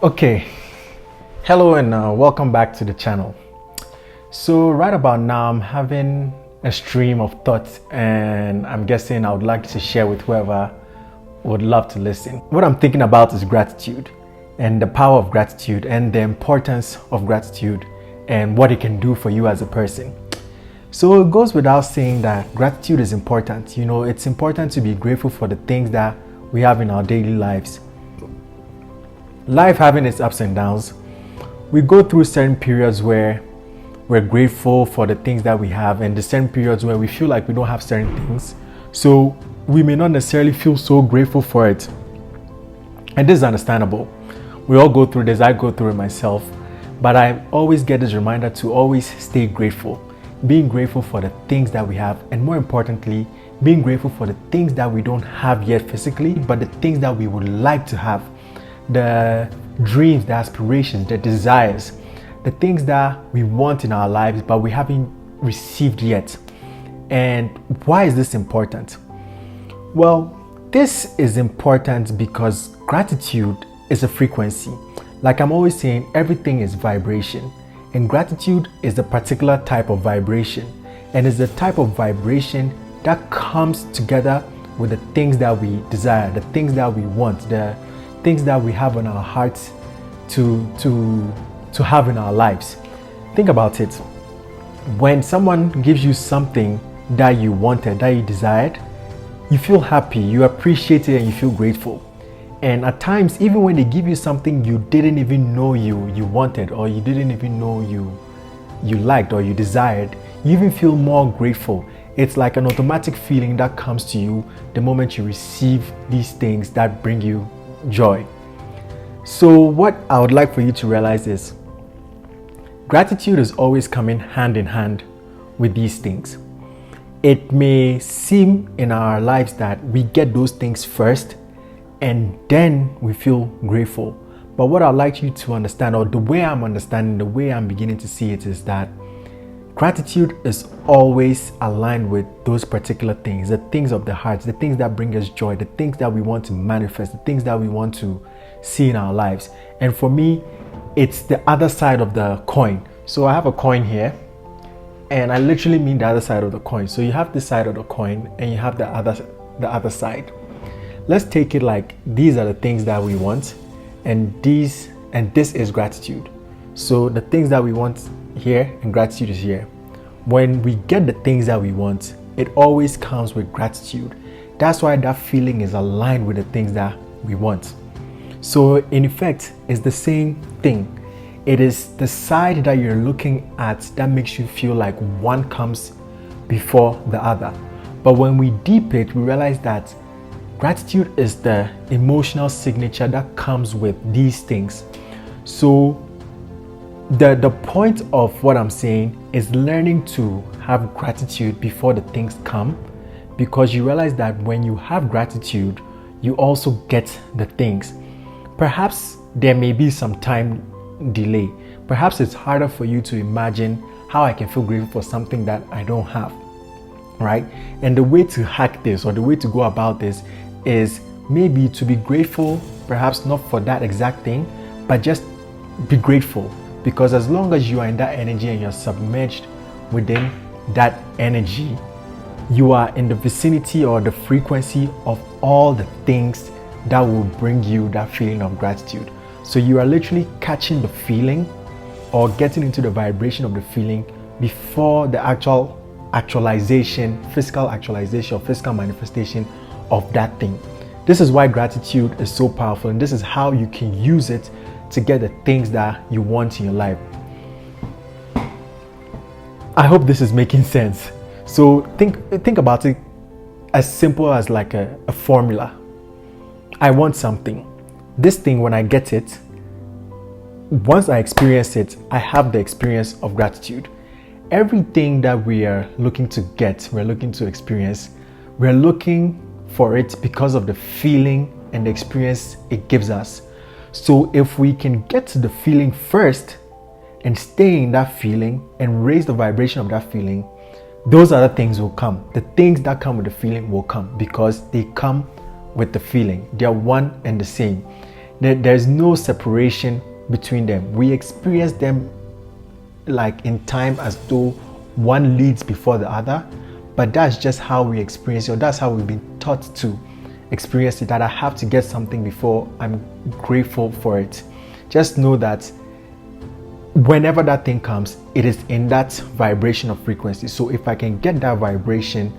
Okay, hello and welcome back to the channel. So right about now I'm having a stream of thoughts and I'm guessing I would like to share with whoever would love to listen. What I'm thinking about is gratitude and the power of gratitude and the importance of gratitude and what it can do for you as a person. So it goes without saying that gratitude is important. You know, it's important to be grateful for the things that we have in our daily lives. Life having its ups and downs, we go through certain periods where we're grateful for the things that we have and the certain periods where we feel like we don't have certain things. So we may not necessarily feel so grateful for it. And this is understandable. We all go through this. I go through it myself. But I always get this reminder to always stay grateful. Being grateful for the things that we have, and more importantly, being grateful for the things that we don't have yet physically, but the things that we would like to have. The dreams, the aspirations, the desires, the things that we want in our lives but we haven't received yet. And why is this important? Well, this is important because gratitude is a frequency. Like I'm always saying, everything is vibration, and gratitude is a particular type of vibration, and it's the type of vibration that comes together with the things that we desire, the things that we want, the things that we have on our hearts to have in our lives. Think about it. When someone gives you something that you wanted, that you desired, you feel happy, you appreciate it, and you feel grateful. And at times, even when they give you something you didn't even know you wanted, or you didn't even know you liked or you desired, you even feel more grateful. It's like an automatic feeling that comes to you the moment you receive these things that bring you joy. So what I would like for you to realize is gratitude is always coming hand in hand with these things. It may seem in our lives that we get those things first and then we feel grateful. But what I'd like you to understand, or the way I'm understanding, the way I'm beginning to see it, is that gratitude is always aligned with those particular things, the things of the heart, the things that bring us joy, the things that we want to manifest, the things that we want to see in our lives. And for me, it's the other side of the coin. So I have a coin here, and I literally mean the other side of the coin. So you have this side of the coin and you have the other side. Let's take it like these are the things that we want, and this is gratitude. So the things that we want here and gratitude is here. When we get the things that we want, it always comes with gratitude. That's why that feeling is aligned with the things that we want. So in effect, it's the same thing. It is the side that you're looking at that makes you feel like one comes before the other. But when we deep it, we realize that gratitude is the emotional signature that comes with these things. So the point of what I'm saying is learning to have gratitude before the things come, because you realize that when you have gratitude, you also get the things. Perhaps there may be some time delay. Perhaps it's harder for you to imagine how I can feel grateful for something that I don't have, right? And the way to hack this, or the way to go about this, is maybe to be grateful, perhaps not for that exact thing, but just be grateful. Because as long as you are in that energy and you're submerged within that energy, you are in the vicinity or the frequency of all the things that will bring you that feeling of gratitude. So you are literally catching the feeling or getting into the vibration of the feeling before the actual actualization, physical actualization or physical manifestation of that thing. This is why gratitude is so powerful, and this is how you can use it to get the things that you want in your life. I hope this is making sense. So think about it as simple as like a formula. I want something. This thing, when I get it, once I experience it, I have the experience of gratitude. Everything that we are looking to get, we're looking to experience, we're looking for it because of the feeling and the experience it gives us. So if we can get to the feeling first and stay in that feeling and raise the vibration of that feeling, those other things will come. The things that come with the feeling will come because they come with the feeling. They are one and the same. There's no separation between them. We experience them like in time as though one leads before the other, but that's just how we experience it, or that's how we've been taught to experience it, that I have to get something before I'm grateful for it. Just know that whenever that thing comes, it is in that vibration of frequency. So if I can get that vibration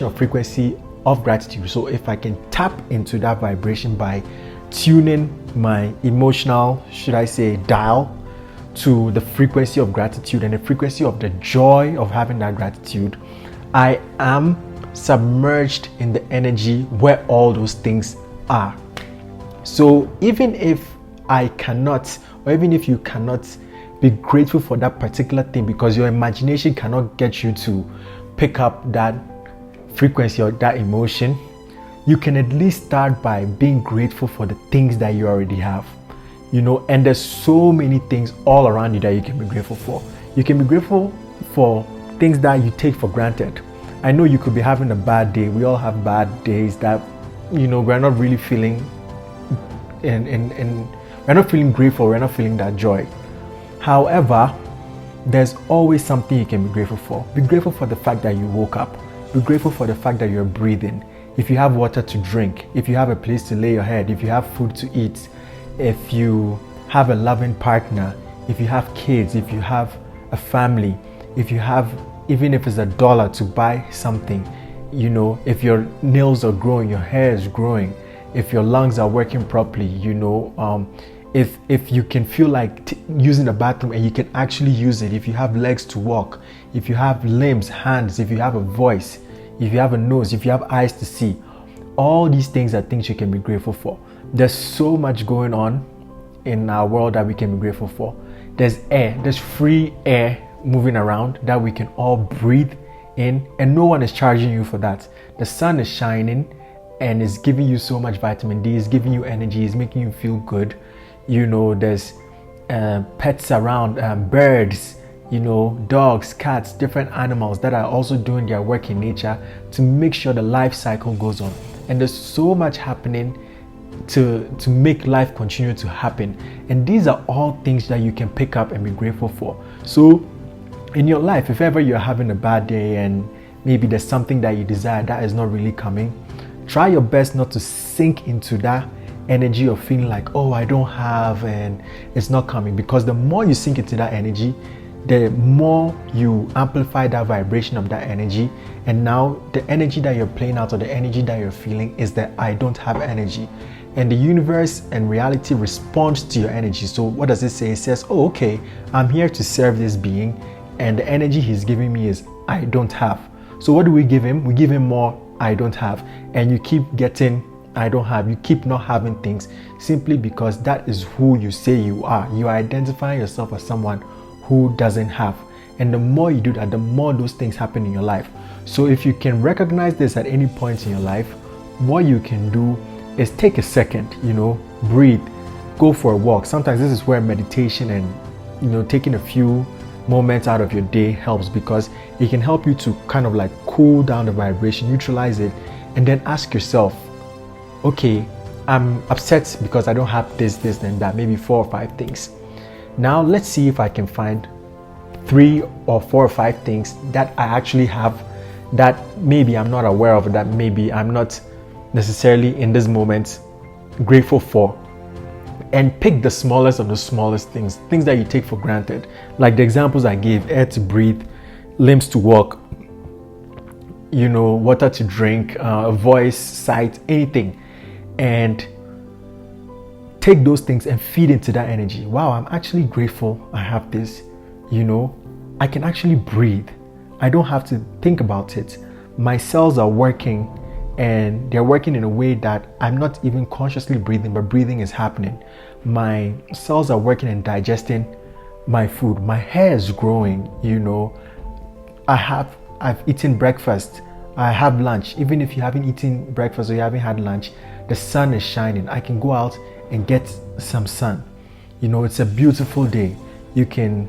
of frequency of gratitude, so if I can tap into that vibration by tuning my emotional, should I say, dial to the frequency of gratitude and the frequency of the joy of having that gratitude, I am submerged in the energy where all those things are. So even if I cannot, or even if you cannot be grateful for that particular thing because your imagination cannot get you to pick up that frequency or that emotion, you can at least start by being grateful for the things that you already have. And there's so many things all around you that you can be grateful for. You can be grateful for things that you take for granted. I know you could be having a bad day. We all have bad days that, we're not really feeling and we're not feeling grateful, we're not feeling that joy. However, there's always something you can be grateful for. Be grateful for the fact that you woke up. Be grateful for the fact that you're breathing. If you have water to drink, if you have a place to lay your head, if you have food to eat, if you have a loving partner, if you have kids, if you have a family, if you have, even if it's $1 to buy something, if your nails are growing, your hair is growing, if your lungs are working properly, if you can feel like using the bathroom and you can actually use it, if you have legs to walk, if you have limbs, hands, if you have a voice, if you have a nose, if you have eyes to see, all these things are things you can be grateful for. There's so much going on in our world that we can be grateful for. There's air, there's free air moving around that we can all breathe in, and no one is charging you for that. The sun is shining and it's giving you so much vitamin D, it's giving you energy, it's making you feel good. There's pets around, birds, dogs, cats, different animals that are also doing their work in nature to make sure the life cycle goes on. And there's so much happening to make life continue to happen. And these are all things that you can pick up and be grateful for. So in your life, if ever you're having a bad day and maybe there's something that you desire that is not really coming, try your best not to sink into that energy of feeling like, oh, I don't have and it's not coming. Because the more you sink into that energy, the more you amplify that vibration of that energy. And now the energy that you're playing out, or the energy that you're feeling, is that I don't have energy. And the universe and reality responds to your energy. So what does it say? It says, oh, okay, I'm here to serve this being, and the energy he's giving me is I don't have. So what do we give him? We give him more I don't have. And you keep getting I don't have. You keep not having things simply because that is who you say you are. You are identifying yourself as someone who doesn't have. And the more you do that, the more those things happen in your life. So if you can recognize this at any point in your life, what you can do is take a second, breathe, go for a walk. Sometimes this is where meditation and, taking a few moments out of your day helps, because it can help you to kind of like cool down the vibration, neutralize it, and then ask yourself, okay, I'm upset because I don't have this, and that, maybe 4 or 5 things. Now let's see if I can find 3 or 4 or 5 things that I actually have that maybe I'm not aware of, that maybe I'm not necessarily in this moment grateful for. And pick the smallest of the smallest things that you take for granted. Like the examples I gave: air to breathe, limbs to walk, water to drink, a voice, sight, anything. And take those things and feed into that energy. Wow, I'm actually grateful I have this. I can actually breathe. I don't have to think about it. My cells are working, and they're working in a way that I'm not even consciously breathing, but breathing is happening. My cells are working and digesting my food. My hair is growing, I've eaten breakfast. I have lunch. Even if you haven't eaten breakfast or you haven't had lunch, the sun is shining. I can go out and get some sun. It's a beautiful day. You can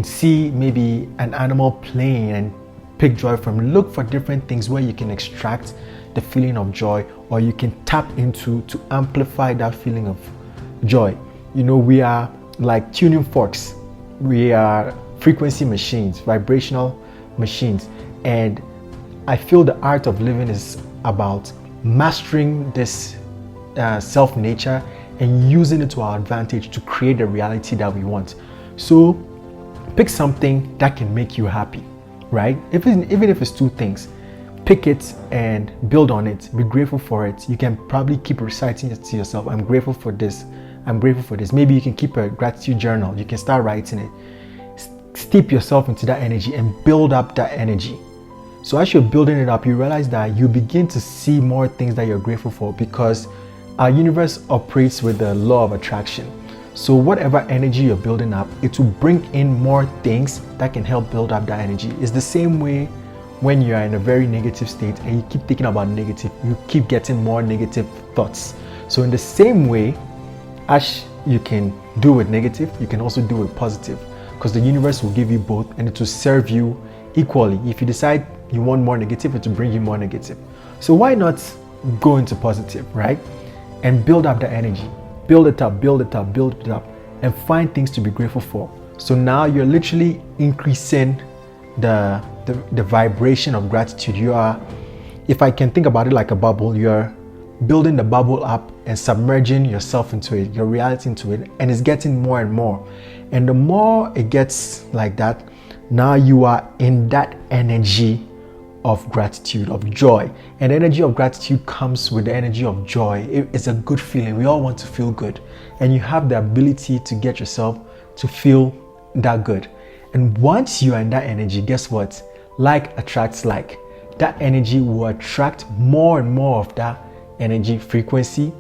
see maybe an animal playing and pick joy from. Look for different things where you can extract the feeling of joy, or you can tap into to amplify that feeling of joy. We are like tuning forks. We are frequency machines, vibrational machines. And I feel the art of living is about mastering this self nature and using it to our advantage to create the reality that we want. So pick something that can make you happy, right? Even if it's two things, pick it and build on it. Be grateful for it. You can probably keep reciting it to yourself. I'm grateful for this. I'm grateful for this. Maybe you can keep a gratitude journal. You can start writing it. Steep yourself into that energy and build up that energy. So as you're building it up, you realize that you begin to see more things that you're grateful for, because our universe operates with the law of attraction. So whatever energy you're building up, it will bring in more things that can help build up that energy. It's the same way when you are in a very negative state and you keep thinking about negative, you keep getting more negative thoughts. So in the same way as you can do with negative, you can also do with positive, because the universe will give you both and it will serve you equally. If you decide you want more negative, it will bring you more negative. So why not go into positive, right? And build up the energy. Build it up, build it up, build it up, and find things to be grateful for. So now you're literally increasing the vibration of gratitude. You are, if I can think about it like a bubble, you're building the bubble up and submerging yourself into it, your reality into it, and it's getting more and more. And the more it gets like that, now you are in that energy of gratitude, of joy. And energy of gratitude comes with the energy of joy. It's a good feeling. We all want to feel good. And you have the ability to get yourself to feel that good. And once you are in that energy, guess what? Like attracts like. That energy will attract more and more of that energy frequency,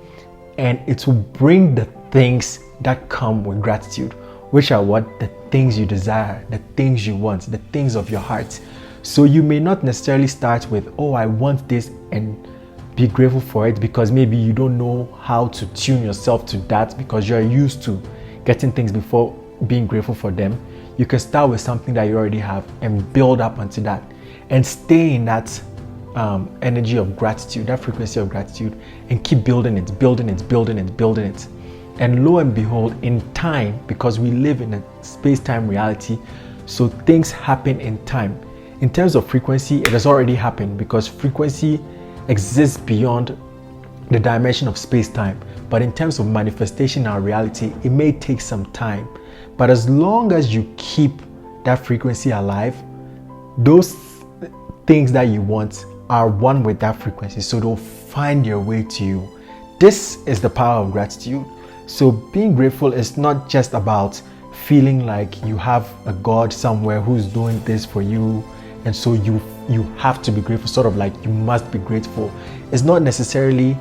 and it will bring the things that come with gratitude, which are what? The things you desire, the things you want, the things of your heart. So you may not necessarily start with, oh, I want this, and be grateful for it, because maybe you don't know how to tune yourself to that, because you're used to getting things before being grateful for them. You can start with something that you already have and build up onto that and stay in that energy of gratitude, that frequency of gratitude, and keep building it, building it, building it, building it. And lo and behold, in time, because we live in a space-time reality, so things happen in time. In terms of frequency, it has already happened, because frequency exists beyond the dimension of space-time. But in terms of manifestation in our reality, it may take some time. But as long as you keep that frequency alive, those things that you want are one with that frequency, so they'll find their way to you. This is the power of gratitude. So being grateful is not just about feeling like you have a God somewhere who's doing this for you, and so you have to be grateful, sort of like you must be grateful. It's not necessarily,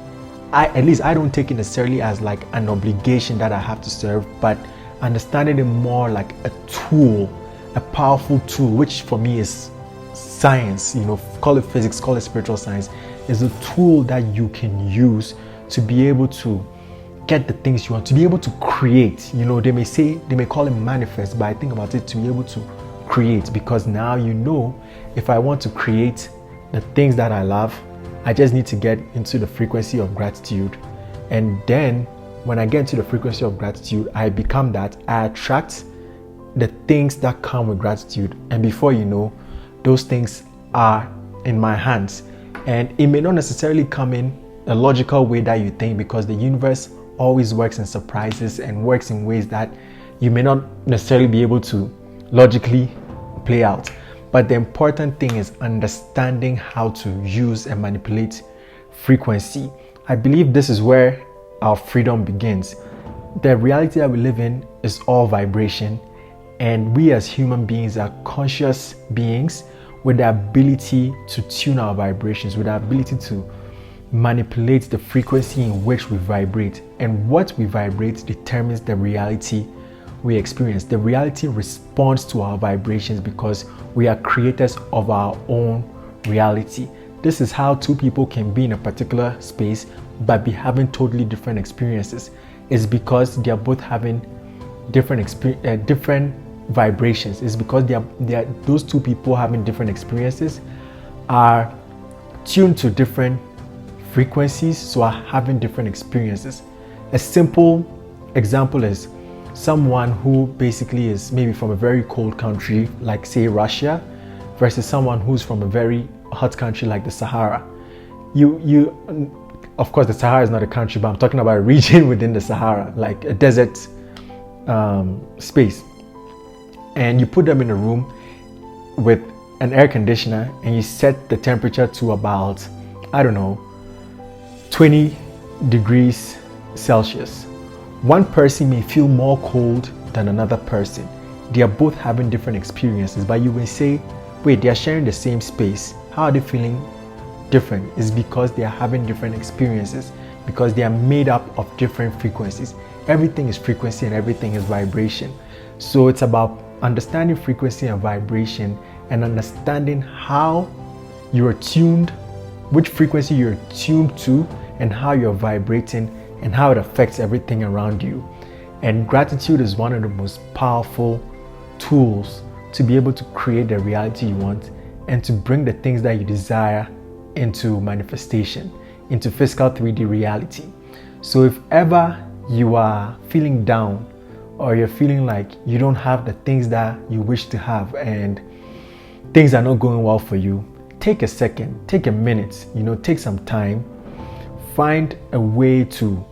at least I don't take it necessarily as like an obligation that I have to serve, but understanding it more like a tool, a powerful tool, which for me is science, call it physics, call it spiritual science, is a tool that you can use to be able to get the things you want, to be able to create. They may call it manifest, but I think about it to be able to create, because now if I want to create the things that I love, I just need to get into the frequency of gratitude. And then when I get into the frequency of gratitude, I become that. I attract the things that come with gratitude. And before you know, those things are in my hands. And it may not necessarily come in a logical way that you think, because the universe always works in surprises and works in ways that you may not necessarily be able to logically play out. But the important thing is understanding how to use and manipulate frequency. I believe this is where our freedom begins. The reality that we live in is all vibration, and we as human beings are conscious beings with the ability to tune our vibrations, with the ability to manipulate the frequency in which we vibrate. And what we vibrate determines the reality we experience. The reality responds to our vibrations, because we are creators of our own reality. This is how two people can be in a particular space but be having totally different experiences. It's because they are both having different vibrations. It's because those two people having different experiences are tuned to different frequencies, so are having different experiences. A simple example is someone who basically is maybe from a very cold country, like say Russia, versus someone who's from a very hot country like the Sahara. Of course, the Sahara is not a country, but I'm talking about a region within the Sahara, like a desert space. And you put them in a room with an air conditioner and you set the temperature to about, I don't know, 20 degrees Celsius. One person may feel more cold than another person. They are both having different experiences, but you may say, wait, they are sharing the same space. How are they feeling different? It's because they are having different experiences, because they are made up of different frequencies. Everything is frequency and everything is vibration. So it's about understanding frequency and vibration and understanding how you're tuned, which frequency you're tuned to, and how you're vibrating and how it affects everything around you. And gratitude is one of the most powerful tools to be able to create the reality you want and to bring the things that you desire into manifestation, into physical 3D reality. So if ever you are feeling down or you're feeling like you don't have the things that you wish to have and things are not going well for you, take a second, take a minute, take some time, find a way to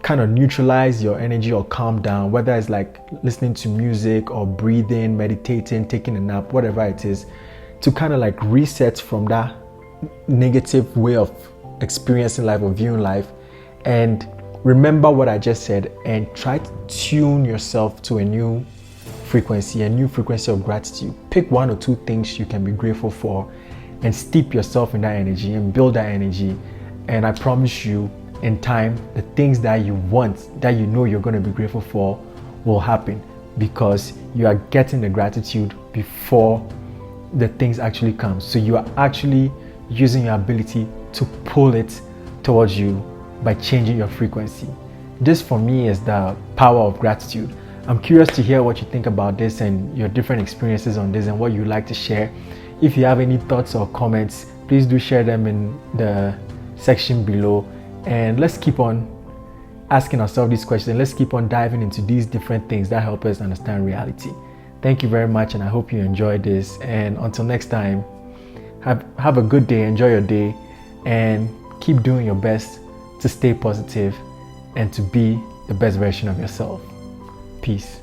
kind of neutralize your energy or calm down, whether it's like listening to music or breathing, meditating, taking a nap, whatever it is, to kind of like reset from that negative way of experiencing life or viewing life, and remember what I just said and try to tune yourself to a new frequency of gratitude. Pick one or two things you can be grateful for and steep yourself in that energy and build that energy. And I promise you, in time, the things that you want, that you know you're going to be grateful for, will happen, because you are getting the gratitude before the things actually come. So you are actually using your ability to pull it towards you by changing your frequency. This for me is the power of gratitude. I'm curious to hear what you think about this and your different experiences on this and what you'd like to share. If you have any thoughts or comments, please do share them in the section below. And let's keep on asking ourselves these questions. Let's keep on diving into these different things that help us understand reality. Thank you very much, and I hope you enjoyed this. And until next time, have a good day, enjoy your day, and keep doing your best to stay positive and to be the best version of yourself. Peace.